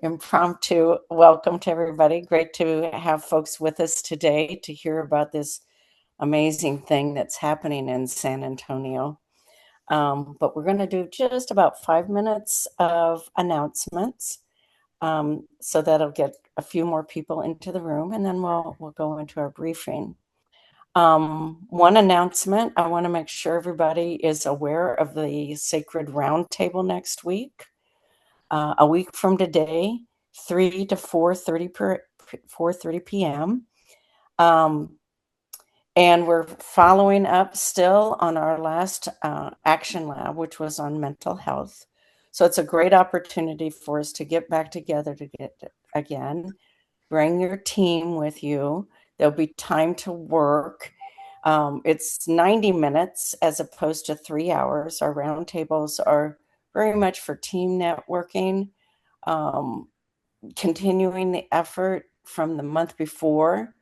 impromptu welcome to everybody. Great to have folks with us today to hear about this amazing thing that's happening in San Antonio. But we're going to do just about 5 minutes of announcements. So that'll get a few more people into the room, and then we'll go into our briefing. One announcement, I want to make sure everybody is aware of the Sacred Roundtable next week. A week from today, 3 to 4:30 p.m. And we're following up still on our last action lab, which was on mental health. So it's a great opportunity for us to get back together again. Bring your team with you. There'll be time to work. It's 90 minutes as opposed to 3 hours. Our roundtables are very much for team networking, continuing the effort from the month before.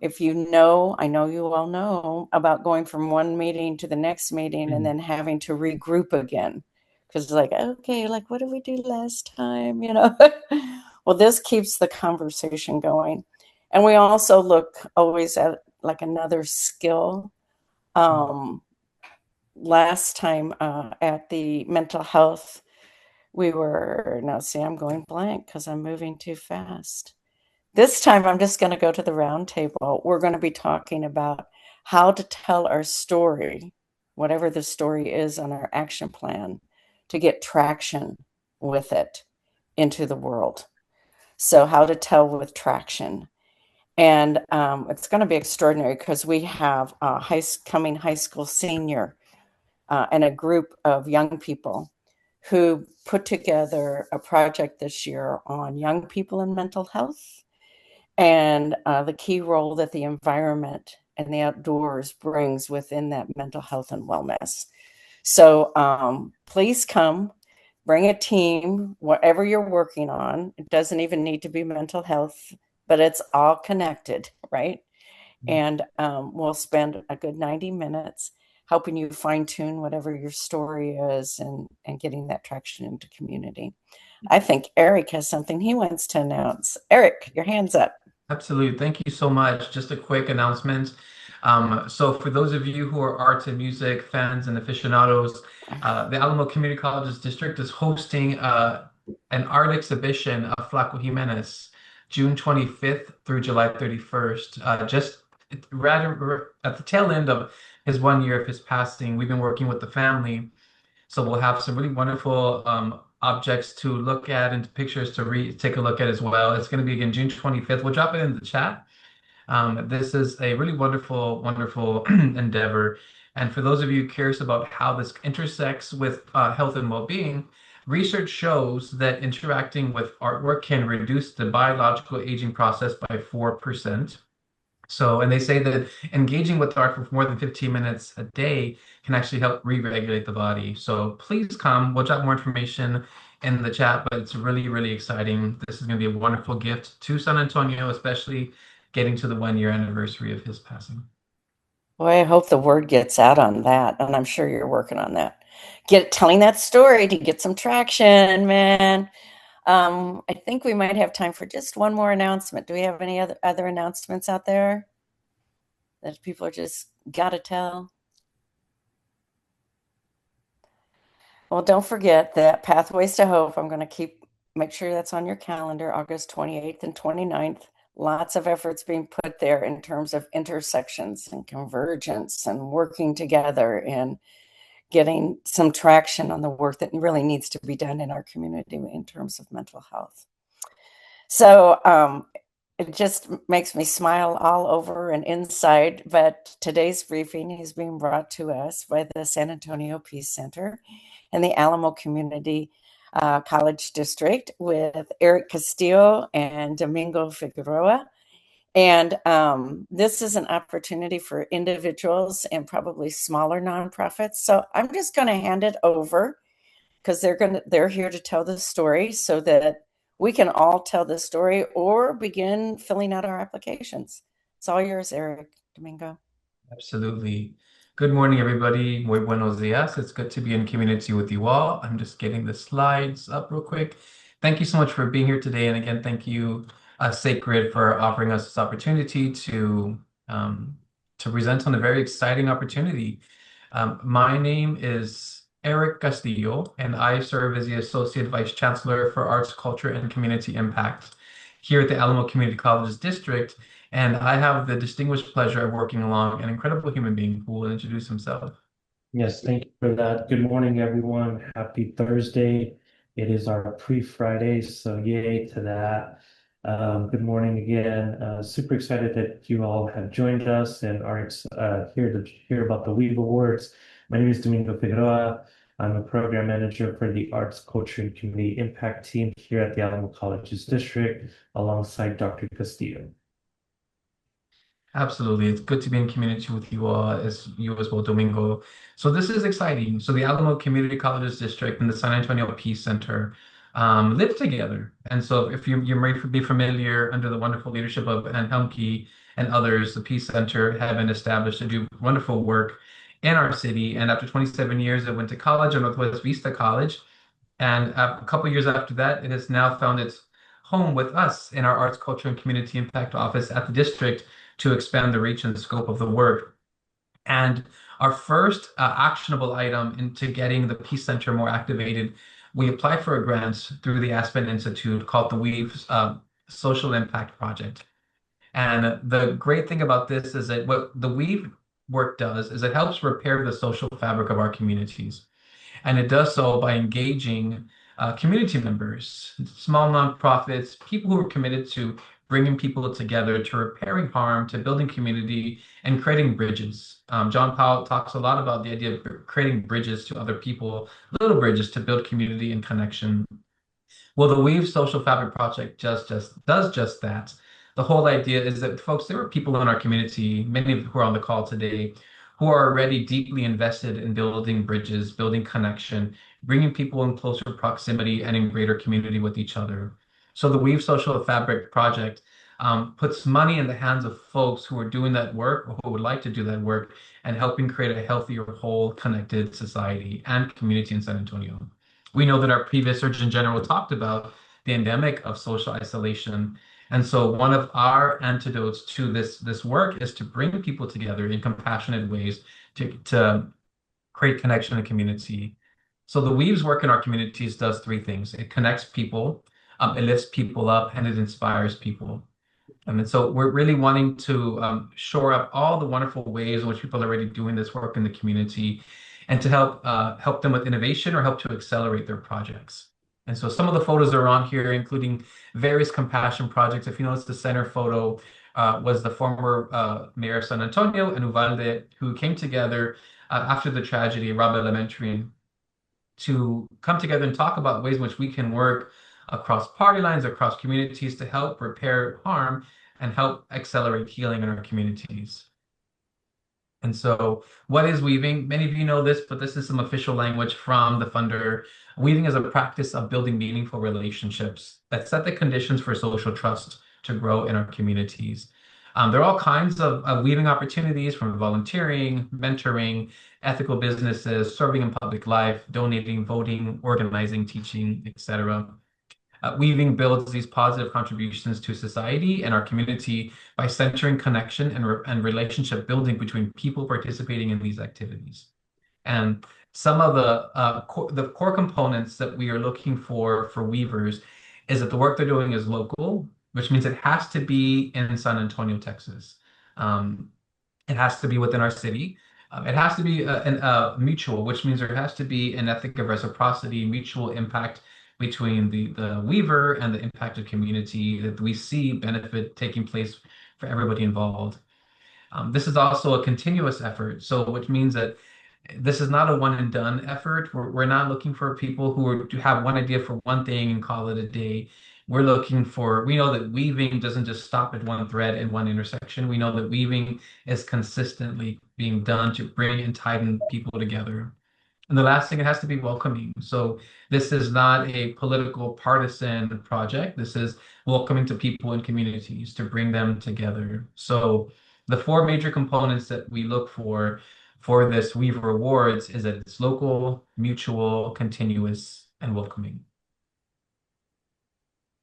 If you know, I know you all know about going from one meeting to the next meeting and then having to regroup again. Because it's like, okay, like, what did we do last time? Well, this keeps the conversation going. And we also look always at like another skill. Last time at the mental health, I'm going blank because I'm moving too fast. This time, I'm just going to go to the round table. We're going to be talking about how to tell our story, whatever the story is on our action plan, to get traction with it into the world. So how to tell with traction. And it's going to be extraordinary because we have a coming high school senior and a group of young people who put together a project this year on young people and mental health and the key role that the environment and the outdoors brings within that mental health and wellness. So please come, bring a team, whatever you're working on. It doesn't even need to be mental health, but it's all connected, right? And we'll spend a good 90 minutes helping you fine-tune whatever your story is and getting that traction into community. I think Eric has something he wants to announce. Eric, your hand's up. Absolutely. Thank you so much. Just a quick announcement. So for those of you who are art and music fans and aficionados, the Alamo Community Colleges District is hosting an art exhibition of Flaco Jimenez, June 25th through July 31st. Just rather at the tail end of his 1 year of his passing, we've been working with the family. So we'll have some really wonderful objects to look at and pictures to take a look at as well. It's going to be again June 25th. We'll drop it in the chat. This is a really wonderful, wonderful endeavor. And for those of you curious about how this intersects with health and well-being, research shows that interacting with artwork can reduce the biological aging process by 4%. So, and they say that engaging with art for more than 15 minutes a day can actually help re-regulate the body. So please come. We'll drop more information in the chat, but it's really, really exciting. This is going to be a wonderful gift to San Antonio, especially getting to the 1 year anniversary of his passing. Boy, I hope the word gets out on that, and I'm sure you're working on that. Telling that story to get some traction, man. I think we might have time for just one more announcement. Do we have any other announcements out there that people are just gotta tell? Well, don't forget that Pathways to Hope. I'm going to make sure that's on your calendar, August 28th and 29th. Lots of efforts being put there in terms of intersections and convergence and working together and getting some traction on the work that really needs to be done in our community in terms of mental health. So it just makes me smile all over and inside. But today's briefing is being brought to us by the San Antonio Peace Center and the Alamo Community College District with Eric Castillo and Domingo Figueroa. And this is an opportunity for individuals and probably smaller nonprofits. So I'm just going to hand it over because they're here to tell the story so that we can all tell the story or begin filling out our applications. It's all yours, Eric, Domingo. Absolutely. Good morning, everybody. Muy buenos días. It's good to be in community with you all. I'm just getting the slides up real quick. Thank you so much for being here today. And again, thank you, Sacred, for offering us this opportunity um, to present on a very exciting opportunity. My name is Eric Castillo, and I serve as the Associate Vice Chancellor for Arts, Culture, and Community Impact here at the Alamo Community Colleges District. And I have the distinguished pleasure of working along an incredible human being who will introduce himself. Yes, thank you for that. Good morning, everyone. Happy Thursday. It is our pre-Friday, so yay to that. Good morning again. Super excited that you all have joined us and are here to hear about the WEAVER Awards. My name is Domingo Figueroa. I'm a program manager for the Arts, Culture, and Community Impact team here at the Alamo Colleges District alongside Dr. Castillo. Absolutely. It's good to be in community with you all, as you as well, Domingo. So this is exciting. So the Alamo Community Colleges District and the San Antonio Peace Center live together. And so if you may be familiar under the wonderful leadership of Ann Helmke and others, the Peace Center have been established to do wonderful work in our city. And after 27 years, it went to college at Northwest Vista College. And a couple years after that, it has now found its home with us in our Arts, Culture, and Community Impact Office at the district to expand the reach and scope of the work. And our first actionable item into getting the Peace Center more activated, we applied for a grant through the Aspen Institute called the WEAVE's Social Impact Project. And the great thing about this is that what the WEAVE work does is it helps repair the social fabric of our communities. And it does so by engaging community members, small nonprofits, people who are committed to bringing people together, to repairing harm, to building community, and creating bridges. John Powell talks a lot about the idea of creating bridges to other people, little bridges to build community and connection. Well, the Weave Social Fabric Project just does just that. The whole idea is that, folks, there are people in our community, many of who are on the call today, who are already deeply invested in building bridges, building connection, bringing people in closer proximity and in greater community with each other. So the Weave Social Fabric Project puts money in the hands of folks who are doing that work or who would like to do that work and helping create a healthier, whole, connected society and community in San Antonio. We know that our previous Surgeon General talked about the endemic of social isolation. And so one of our antidotes to this work is to bring people together in compassionate ways to create connection and community. So the Weaves work in our communities does three things. It connects people, it lifts people up, and it inspires people. And so we're really wanting to shore up all the wonderful ways in which people are already doing this work in the community and to help them with innovation or help to accelerate their projects. And so some of the photos are on here, including various compassion projects. If you notice, the center photo was the former mayor of San Antonio and Uvalde, who came together after the tragedy at Robb Elementary to come together and talk about ways in which we can work across party lines, across communities to help repair harm and help accelerate healing in our communities. And so, what is weaving? Many of you know this, but this is some official language from the funder. Weaving is a practice of building meaningful relationships that set the conditions for social trust to grow in our communities. There are all kinds of weaving opportunities from volunteering, mentoring, ethical businesses, serving in public life, donating, voting, organizing, teaching, etc. Weaving builds these positive contributions to society and our community by centering connection and relationship building between people participating in these activities. And some of the core components that we are looking for weavers is that the work they're doing is local, which means it has to be in San Antonio, Texas. It has to be within our city. It has to be mutual, which means there has to be an ethic of reciprocity, mutual impact between the weaver and the impacted community that we see benefit taking place for everybody involved. This is also a continuous effort, so which means that this is not a one and done effort. We're not looking for people who have one idea for one thing and call it a day. We know that weaving doesn't just stop at one thread in one intersection. We know that weaving is consistently being done to bring and tighten people together. And the last thing, it has to be welcoming. So this is not a political partisan project. This is welcoming to people and communities to bring them together. So the four major components that we look for this Weaver Awards is that it's local, mutual, continuous, and welcoming.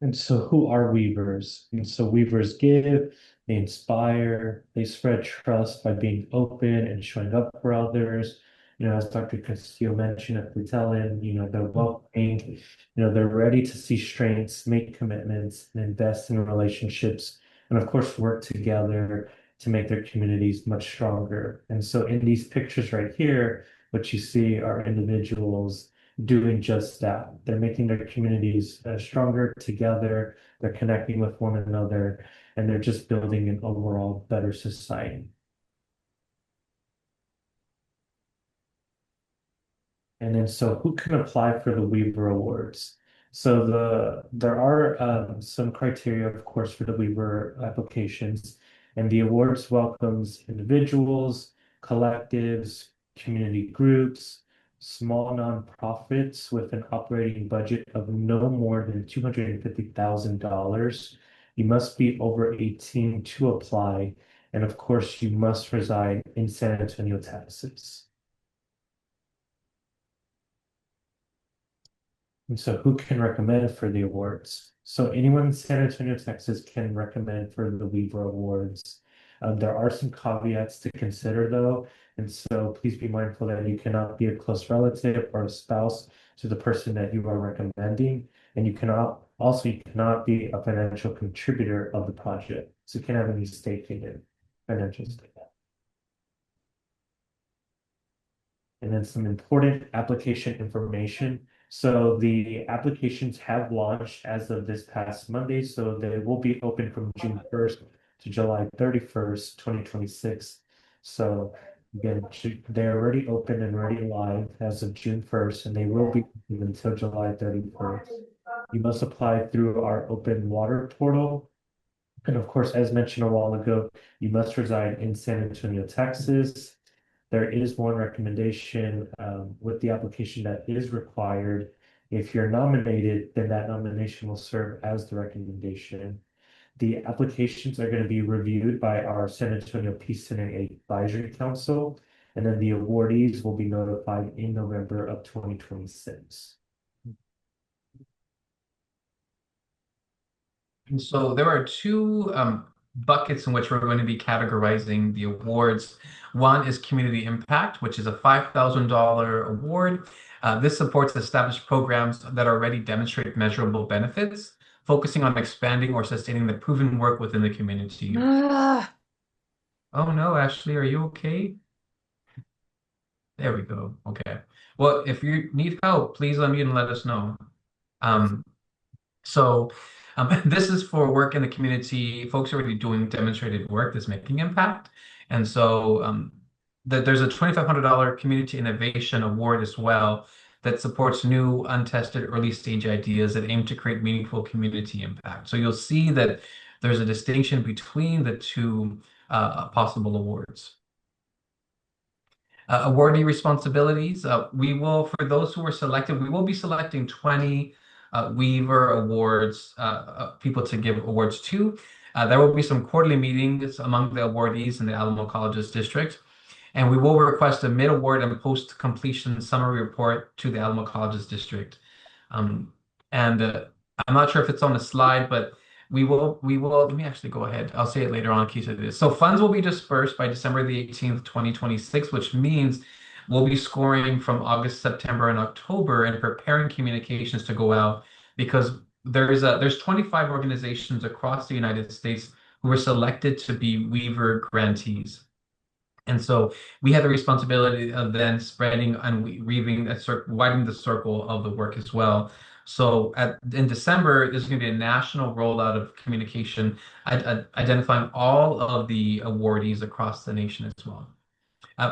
And so, who are weavers? And so, weavers give, they inspire, they spread trust by being open and showing up for others. As Dr. Castillo mentioned, if we tell him, they're welcoming, they're ready to see strengths, make commitments, and invest in relationships, and of course, work together to make their communities much stronger. And so, in these pictures right here, what you see are individuals doing just that. They're making their communities stronger together, they're connecting with one another, and they're just building an overall better society. And then, so who can apply for the Weaver Awards? So there are some criteria, of course, for the Weaver applications, and the awards welcomes individuals, collectives, community groups, small nonprofits with an operating budget of no more than $250,000. You must be over 18 to apply, and of course, you must reside in San Antonio, Texas. And so who can recommend for the awards? So anyone in San Antonio, Texas can recommend for the Weaver Awards. There are some caveats to consider though, and so please be mindful that you cannot be a close relative or a spouse to the person that you are recommending, and you cannot be a financial contributor of the project. So you can't have any stake in it, financial stake. And then some important application information. So the applications have launched as of this past Monday, so they will be open from June 1st to July 31st, 2026. So again, they're already open and ready live as of June 1st, and they will be open until July 31st. You must apply through our open water portal. And of course, as mentioned a while ago, you must reside in San Antonio, Texas. There is one recommendation with the application that is required. If you're nominated, then that nomination will serve as the recommendation. The applications are going to be reviewed by our San Antonio Peace Center Advisory Council, and then the awardees will be notified in November of 2026. And so there are two buckets in which we're going to be categorizing the awards. One is community impact, which is a $5,000 award. This supports established programs that already demonstrate measurable benefits, focusing on expanding or sustaining the proven work within the community. Oh no, Ashley, are you okay? There we go. Okay. Well, if you need help, please let me and let us know. Um, So this is for work in the community, folks already doing demonstrated work that's making impact. And so there's a $2,500 Community Innovation Award as well that supports new, untested, early stage ideas that aim to create meaningful community impact. So you'll see that there's a distinction between the two possible awards. Awardee responsibilities. For those who were selected, we will be selecting 20 WEAVER awards, people to give awards to. There will be some quarterly meetings among the awardees in the Alamo Colleges District. And we will request a mid-award and post-completion summary report to the Alamo Colleges District. And I'm not sure if it's on the slide, but let me actually go ahead. I'll say it later on in case it is. So funds will be dispersed by December the 18th, 2026, which means we'll be scoring from August, September, and October and preparing communications to go out because there's 25 organizations across the United States who were selected to be WEAVER grantees. And so we have the responsibility of then spreading and widening the circle of the work as well. So in December, there's going to be a national rollout of communication, identifying all of the awardees across the nation as well.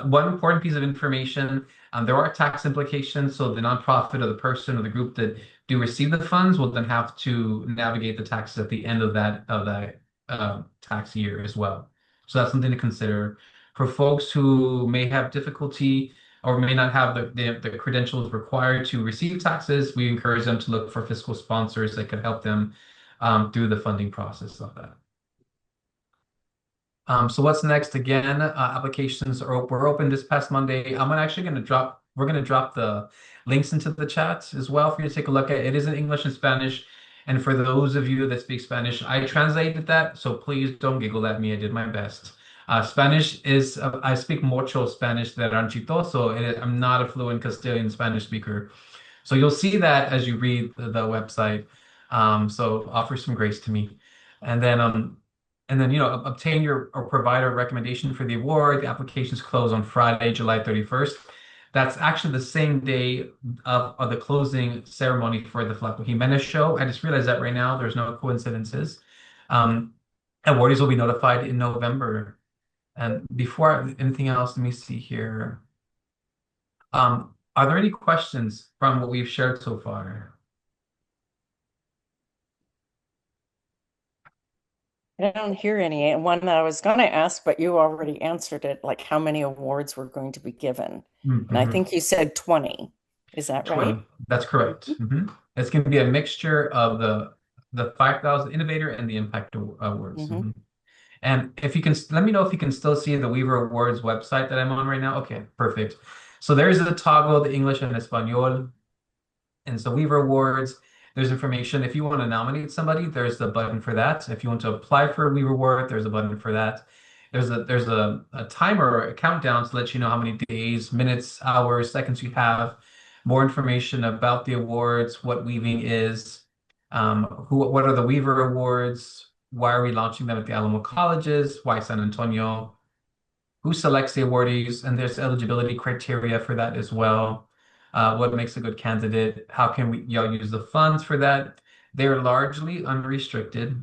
One important piece of information, there are tax implications. So the nonprofit or the person or the group that do receive the funds will then have to navigate the taxes at the end of that tax year as well. So that's something to consider. For folks who may have difficulty or may not have the credentials required to receive taxes, we encourage them to look for fiscal sponsors that could help them through the funding process of that. So what's next? Again, applications were open this past Monday. We're gonna drop the links into the chat as well for you to take a look at. It is in English and Spanish. And for those of you that speak Spanish, I translated that, so please don't giggle at me. I did my best. Spanish is, I speak mucho Spanish de ranchito, so I'm not a fluent Castilian Spanish speaker. So you'll see that as you read the website. So offer some grace to me. And then, obtain your or provide a recommendation for the award. The applications close on Friday, July 31st. That's actually the same day of the closing ceremony for the Flaco Jimenez show. I just realized that right now. There's no coincidences. Um, Awardees will be notified in November. And before anything else, let me see here. Are there any questions from what we've shared so far? I don't hear any. And one that I was going to ask, but you already answered it, like how many awards were going to be given. And I Mhm. think you said 20. Is that right? 20. That's correct. It's going to be a mixture of the 5,000 Innovator and the Impact Awards. Mm-hmm. And if you can, let me know if you can still see the Weaver Awards website that I'm on right now. Okay, perfect. So there's the toggle, the English and Espanol. And so Weaver Awards, there's information. If you want to nominate somebody, there's the button for that. If you want to apply for a Weaver Award, there's a button for that. There's a timer, a countdown to let you know how many days, minutes, hours, seconds you have. More information about the awards, what weaving is, what are the Weaver Awards, why are we launching them at the Alamo colleges, why San Antonio, who selects the awardees, and there's eligibility criteria for that as well. What makes a good candidate? How can we y'all use the funds for that? They're largely unrestricted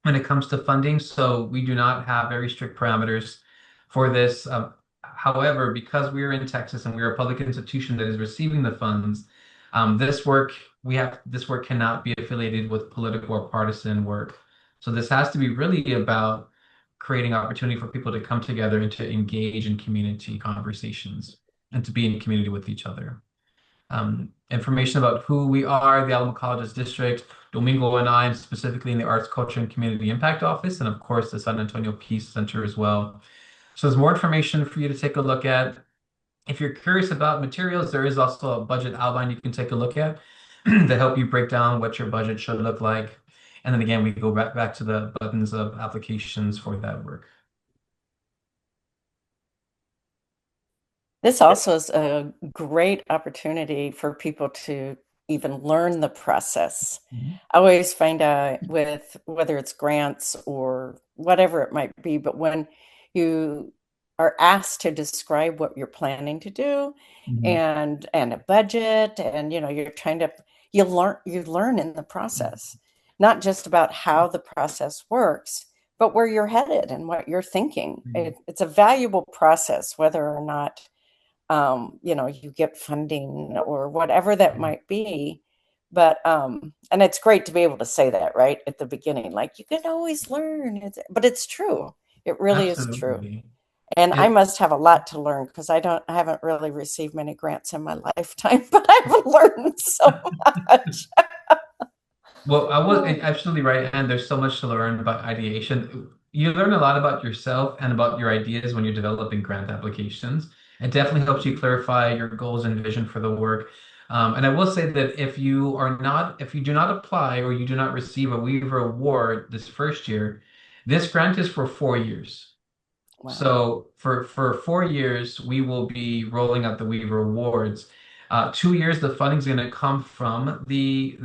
when it comes to funding, so we do not have very strict parameters for this. However, because we are in Texas and we are a public institution that is receiving the funds, this work cannot be affiliated with political or partisan work. So this has to be really about creating opportunity for people to come together and to engage in community conversations and to be in community with each other. Information about who we are, the Alamo Colleges District, Domingo and I, specifically in the Arts, Culture, and Community Impact Office, and of course the San Antonio Peace Center as well. So there's more information for you to take a look at. If you're curious about materials, there is also a budget outline you can take a look at to help you break down what your budget should look like. And then again, we go back to the buttons of applications for that work. This also is a great opportunity for people to even learn the process. Mhm. I always find out with whether it's grants or whatever it might be, but when you are asked to describe what you're planning to do Mhm. and a budget and you're trying to you learn in the process, not just about how the process works, but where you're headed and what you're thinking. Mhm. It's a valuable process, whether or not you get funding or whatever that might be. But and it's great to be able to say that right at the beginning, like you can always learn. But it's true. It really is true. Absolutely. And I It, must have a lot to learn because I haven't really received many grants in my lifetime, but I've learned so much. Well, I was absolutely right, and there's so much to learn about ideation. You learn a lot about yourself and about your ideas when you're developing grant applications. It definitely helps you clarify your goals and vision for the work. And I will say that if you do not apply or you do not receive a Weaver Award this first year, this grant is for 4 years. Wow. So for 4 years, we will be rolling out the Weaver Awards. 2 years, the funding is going to come from the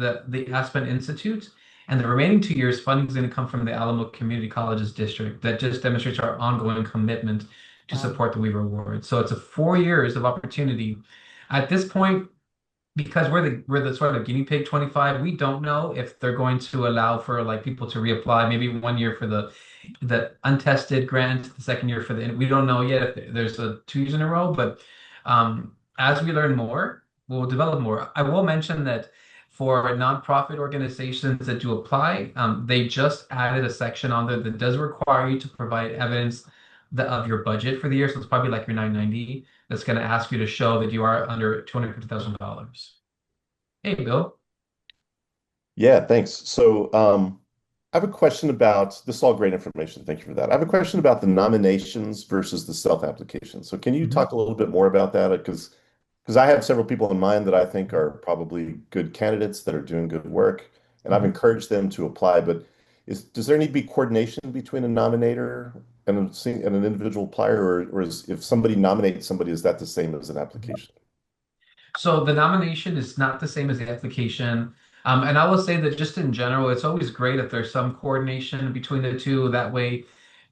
Aspen Institute, and the remaining 2 years, funding is going to come from the Alamo Community Colleges District. That just demonstrates our ongoing commitment to Wow. support the Weaver Awards. So it's a 4 years of opportunity. At this point, because we're the sort of guinea pig 25, we don't know if they're going to allow for like people to reapply, maybe 1 year for the untested grant, the second year for we don't know yet if there's a 2 years in a row, but as we learn more, we'll develop more. I will mention that for nonprofit organizations that do apply, they just added a section on there that does require you to provide evidence of your budget for the year. So it's probably like your 990 that's going to ask you to show that you are under $250,000. Hey, Bill. Yeah, thanks. So, I have a question about this is all great information. Thank you for that. I have a question about the nominations versus the self-application. So, can you Mhm. talk a little bit more about that? Because I have several people in mind that I think are probably good candidates that are doing good work. and I've encouraged them to apply, but does there need to be coordination between a nominator and an individual applier, or if somebody nominates somebody, is that the same as an application? So the nomination is not the same as the application. And I will say that just in general, it's always great if there's some coordination between the two. That way,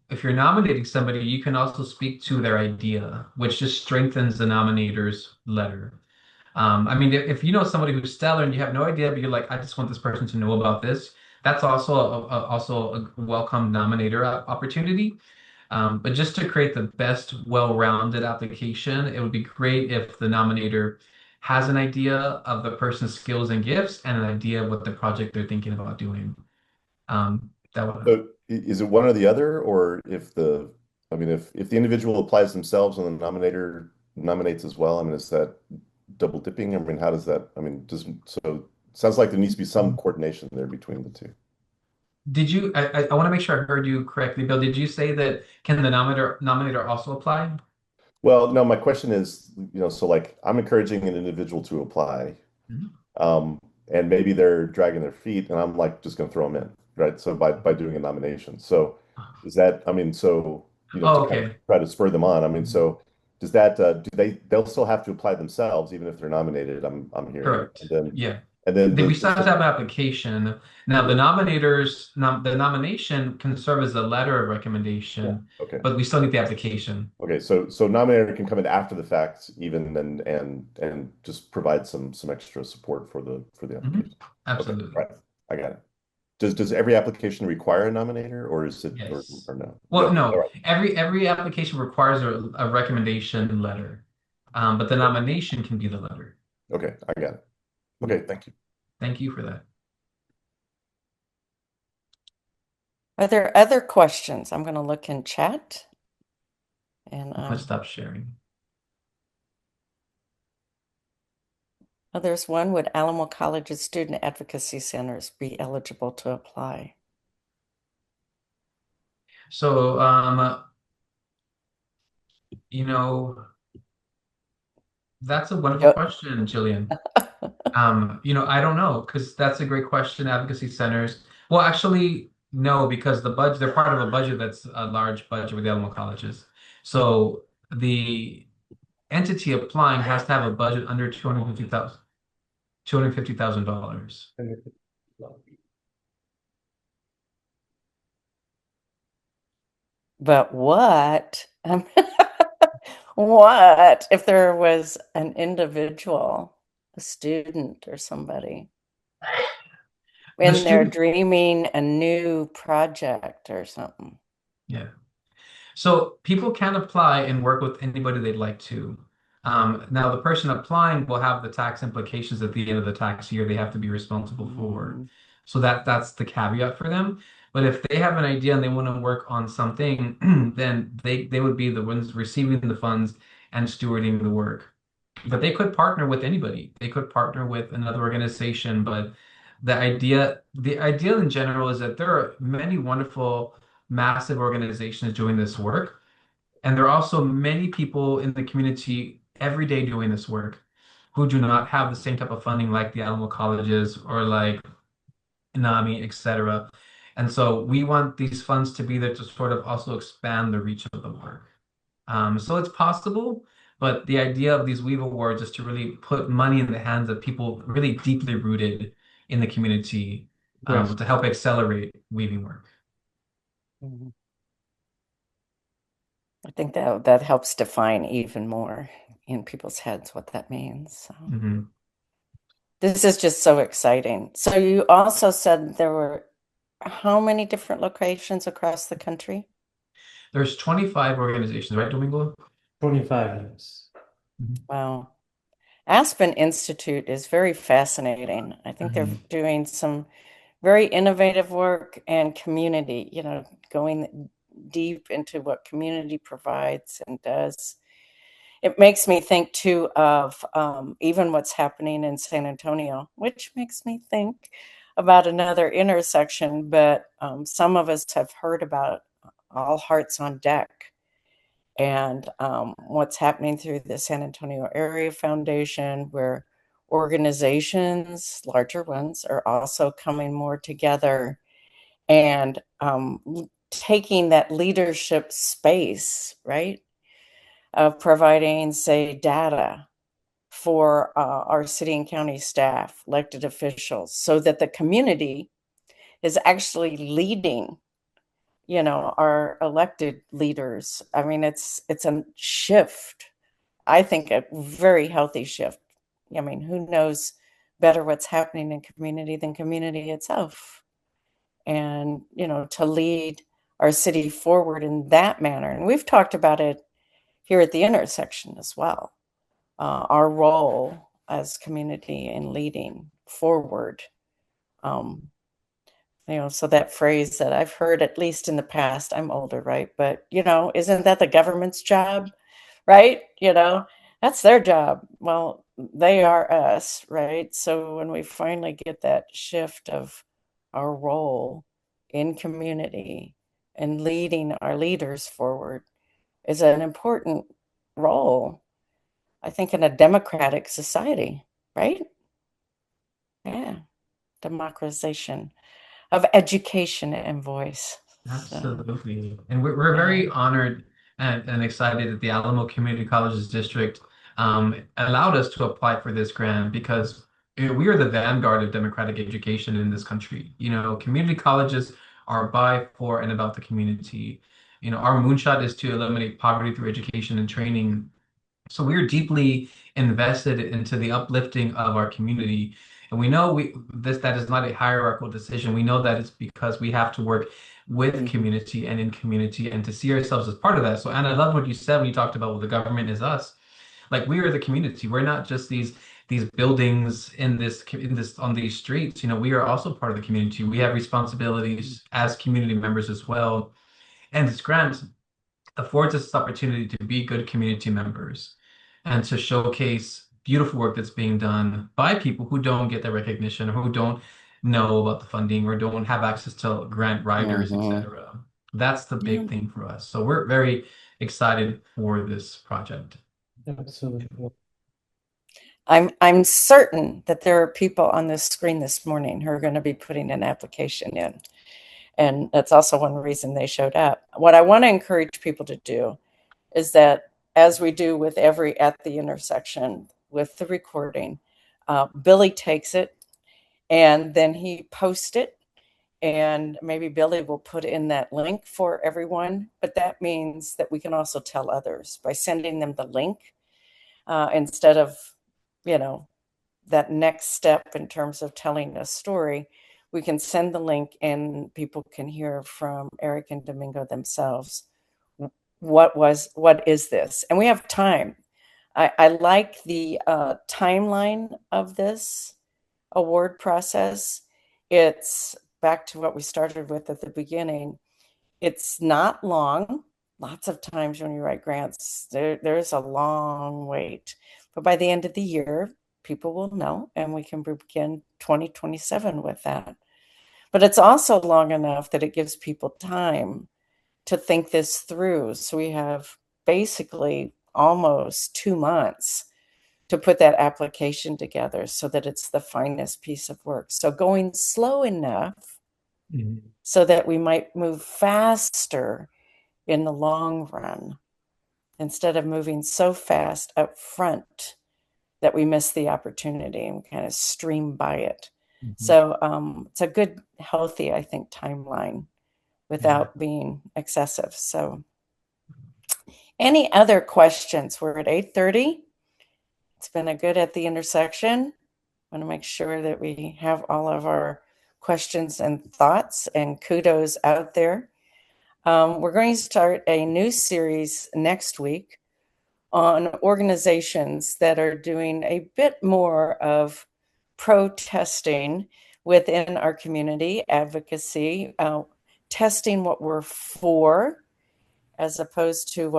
if you're nominating somebody, you can also speak to their idea, which just strengthens the nominator's letter. I mean, if you know somebody who's stellar and you have no idea, but you're like, I just want this person to know about this, that's also a welcome nominator opportunity. But just to create the best, well-rounded application, it would be great if the nominator has an idea of the person's skills and gifts and an idea of what the project they're thinking about doing. That would So is it one or the other, or I mean, if the individual applies themselves and the nominator nominates as well, I mean, is that double dipping? I mean, how does that, I mean, so it sounds like there needs to be some coordination there between the two. Did you? I want to make sure I heard you correctly, Bill. Did you say that can the nominator also apply? Well, no, my question is, so like I'm encouraging an individual to apply, Mhm. um, and maybe they're dragging their feet, and I'm like just going to throw them in, right? So by doing a nomination. So is that, I mean, so to Oh, kind of okay. try to spur them on. I mean, so does that they'll still have to apply themselves even if they're nominated, I'm hearing. Correct. And then Yeah. and then We still have to have an application. Now, yeah, the nomination can serve as a letter of yeah, recommendation, okay. but we still need the application. Okay, so nominator can come in after the fact even and just provide some extra support for the Mhm. application. Okay, Absolutely. right. I got it. Does every application require a nominator, or is it Yes. or no? Well, Okay, all no, right. every application requires a recommendation letter, but the nomination can be the letter. Okay, I got it. Okay, thank you. Thank you for that. Are there other questions? I'm going to look in chat and I'm gonna stop sharing. oh, there's one. Would Alamo College's student advocacy centers be eligible to apply? So, you know, that's a wonderful Yep. question, Jillian. I don't know because that's a great question. Advocacy centers. Well, actually, no, because the budget, they're part of a budget that's a large budget with the Alamo colleges. So the entity applying has to have a budget under $250,000. But what? What if there was an individual, a student or somebody, The when they're student, dreaming a new project or something? yeah. So people can apply and work with anybody they'd like to. Now, the person applying will have the tax implications at the end of the tax year they have to be responsible for. Mm, So that's the caveat for them. But if they have an idea and they want to work on something, then they would be the ones receiving the funds and stewarding the work. But they could partner with anybody. They could partner with another organization. But the idea in general is that there are many wonderful, massive organizations doing this work. And there are also many people in the community every day doing this work who do not have the same type of funding like the Alamo colleges or like NAMI, etc. And so we want these funds to be there to sort of also expand the reach of the work. So it's possible, but the idea of these Weave Awards is to really put money in the hands of people really deeply rooted in the community, Yes. to help accelerate weaving work. mhm. I think that helps define even more in people's heads what that means. So Mhm. this is just so exciting. So you also said there were how many different locations across the country? There's 25 organizations, right, Domingo? 25 minutes. Mhm. Wow. Aspen Institute is very fascinating. I think they're Mhm. doing some very innovative work and community, going deep into what community provides and does. It makes me think too of even what's happening in San Antonio, which makes me think about another intersection. But some of us have heard about All Hearts on Deck and what's happening through the San Antonio Area Foundation, where organizations, larger ones, are also coming more together and taking that leadership space, right, of providing, say, data for our city and county staff, elected officials, so that the community is actually leading, our elected leaders. I mean, it's a shift. I think a very healthy shift. I mean, who knows better what's happening in community than community itself? And, to lead our city forward in that manner. And we've talked about it here at the intersection as well. Our role as community in leading forward. So that phrase that I've heard, at least in the past, I'm older, right? But, isn't that the government's job, right? That's their job. Well, they are us, right? So when we finally get that shift of our role in community and leading our leaders forward is an important role, I think, in a democratic society, right? Yeah, democratization of education and voice. So, Absolutely. And we're yeah. very honored and excited that the Alamo Community Colleges District allowed us to apply for this grant because we are the vanguard of democratic education in this country. Community colleges are by, for, and about the community. Our moonshot is to eliminate poverty through education and training. So we're deeply invested into the uplifting of our community. And we know that is not a hierarchical decision. We know that it's because we have to work with Mhm. community and in community and to see ourselves as part of that. So, and I love what you said when you talked about, well, the government is us. Like, we are the community. We're not just these buildings in this on these streets. We are also part of the community. We have responsibilities as community members as well. And this grant affords us this opportunity to be good community members and to showcase beautiful work that's being done by people who don't get the recognition or who don't know about the funding or don't have access to grant writers, Mhm. etc. That's the Yeah. big thing for us. So we're very excited for this project. Absolutely. I'm certain that there are people on this screen this morning who are going to be putting an application in. And that's also one reason they showed up. What I want to encourage people to do is that, as we do with every At the Intersection with the recording, Billy takes it and then he posts it. And maybe Billy will put in that link for everyone. But that means that we can also tell others by sending them the link instead of, you know, that next step in terms of telling a story. We can send the link and people can hear from Eric and Domingo themselves. What is this? And we have time. I like the timeline of this award process. It's back to what we started with at the beginning. It's not long. Lots of times when you write grants, there's a long wait. But by the end of the year, people will know, and we can begin 2027 with that. But it's also long enough that it gives people time to think this through. So we have basically almost 2 months to put that application together so that it's the finest piece of work. So going slow enough so that we might move faster in the long run instead of moving so fast up front that we miss the opportunity and kind of stream by it. Mhm. So it's a good, healthy, I think, timeline Yeah. without being excessive. So any other questions? We're at 8:30. It's been a good At the Intersection. I want to make sure that we have all of our questions and thoughts and kudos out there. We're going to start a new series next week on organizations that are doing a bit more of protesting within our community, advocacy, testing what we're for as opposed to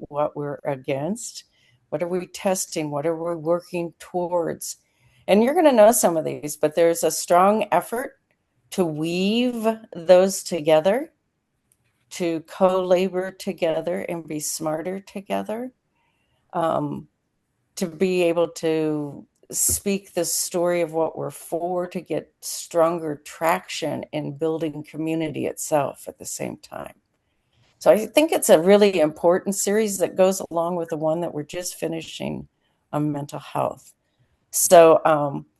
what we're against. What are we testing? What are we working towards? And you're going to know some of these, but there's a strong effort to weave those together, to co-labor together and be smarter together. Um, to be able to speak the story of what we're for, to get stronger traction in building community itself at the same time. So I think it's a really important series that goes along with the one that we're just finishing on mental health. So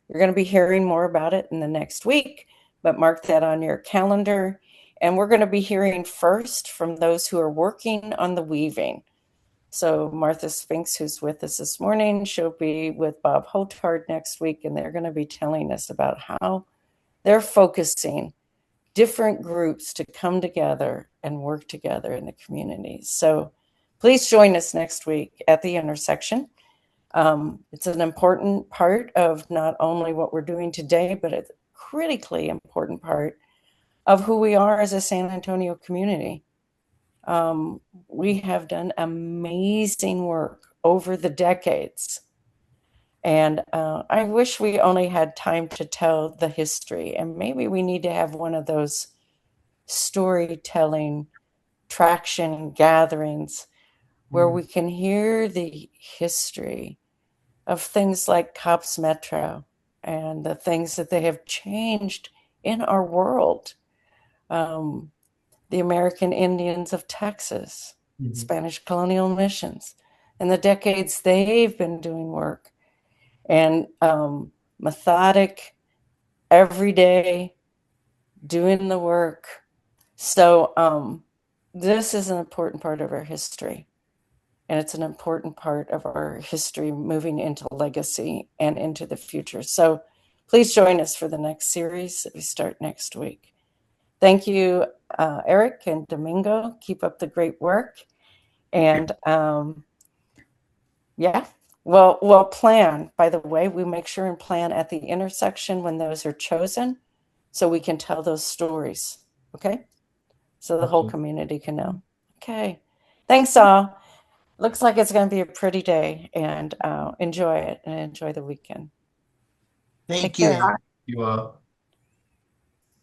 you're going to be hearing more about it in the next week, but mark that on your calendar. And we're going to be hearing first from those who are working on the weaving. So Martha Spinks, who's with us this morning, she'll be with Bob Hotard next week, and they're going to be telling us about how they're focusing different groups to come together and work together in the community. So please join us next week at the intersection. It's an important part of not only what we're doing today, but it's a critically important part of who we are as a San Antonio community. We have done amazing work over the decades. And I wish we only had time to tell the history. And maybe we need to have one of those storytelling traction gatherings where we can hear the history of things like Cops Metro and the things that they have changed in our world. The American Indians of Texas, Spanish colonial missions, and the decades they've been doing work, and methodic, every day, doing the work. So this is an important part of our history, and it's an important part of our history moving into legacy and into the future. So please join us for the next series that we start next week. Thank you, Eric and Domingo. Keep up the great work. And yeah, well, plan. By the way, we make sure and plan at the intersection when those are chosen so we can tell those stories. Okay? So the whole community can know. Okay. Thanks, all. Looks like it's going to be a pretty day, and enjoy it and enjoy the weekend. Thank Take you. care. You